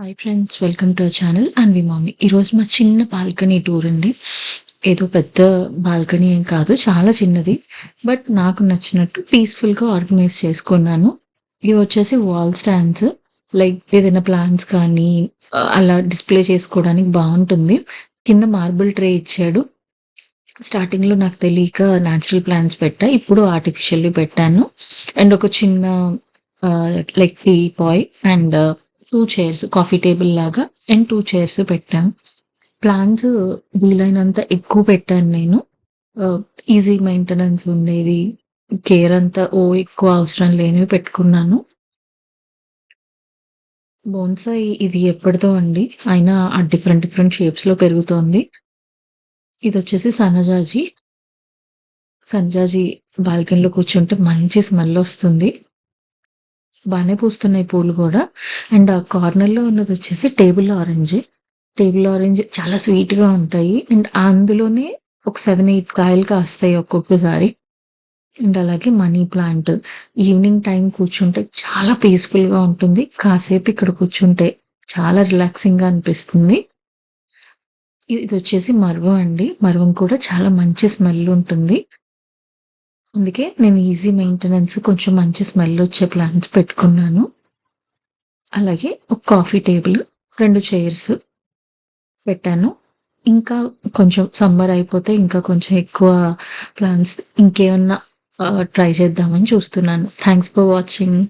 Hi friends, welcome to our channel Anvi Mami. ఈరోజు మా చిన్న బాల్కనీ టూర్ అండి. ఏదో పెద్ద బాల్కనీ ఏం కాదు, చాలా చిన్నది. బట్ నాకు నచ్చినట్టు పీస్ఫుల్గా ఆర్గనైజ్ చేసుకున్నాను. ఇవి వచ్చేసి వాల్ స్టాండ్స్. లైక్ ఏదైనా ప్లాంట్స్ కానీ అలా డిస్ప్లే చేసుకోవడానికి బాగుంటుంది. కింద మార్బుల్ ట్రే ఇచ్చాడు. స్టార్టింగ్లో నాకు తెలియక న్యాచురల్ ప్లాంట్స్ పెట్టా, ఇప్పుడు ఆర్టిఫిషియల్లీ పెట్టాను. అండ్ ఒక చిన్న like teapoy and 2 chairs, coffee table లాగా అండ్ 2 చైర్స్ పెట్టాను. ప్లాంట్స్ వీలైనంత ఎక్కువ పెట్టాను నేను. ఈజీ మెయింటెనెన్స్ ఉండేవి. కేర్ అంతా ఎక్కువ అవసరం లేనివి పెట్టుకున్నాను. బోన్సాయి ఇది ఎప్పటిదో అండి. అయినా డిఫరెంట్ డిఫరెంట్ షేప్స్‌లో పెరుగుతోంది. ఇదొచ్చేసి సన్నజాజి. సన్నజాజి బాల్కనీలో కూర్చుంటే మంచి స్మెల్లొస్తుంది. బానే పూస్తున్నాయి పూలు గూడా. అండ్ ఆ కార్నర్‌లో ఉన్నదొచ్చేసి టేబుల్ ఆరెంజ్. టేబుల్ ఆరెంజ్ చాలా స్వీట్‌గా ఉంటాయి. అండ్ అందులోనే ఒక 7, 8 కాయలు కాస్తాయి ఒక్కొక్కసారి. అండ్ అలాగే మనీ ప్లాంట్. ఈవినింగ్ టైమ్ కూర్చుంటే చాలా పీస్‌ఫుల్‌గా ఉంటుంది. కాసేపు ఇక్కడ కూర్చుంటే చాలా రిలాక్సింగ్‌గా అనిపిస్తుంది. ఇదొచ్చేసి మర్వం అండి. మర్వం కూడా చాలా మంచి స్మెల్ ఉంటుంది. అందుకే నేను ఈజీ మెయింటెనెన్స్, కొంచెం మంచి స్మెల్లొచ్చే ప్లాంట్స్ పెట్టుకున్నాను. అలాగే ఒక కాఫీ టేబుల్, 2 చైర్స్ పెట్టాను. ఇంకా కొంచెం సమ్మర్ అయిపోతే ఇంకా కొంచెం ఎక్కువ ప్లాన్స్ ఇంకేమన్నా ట్రై చేద్దామని చూస్తున్నాను. Thanks for watching.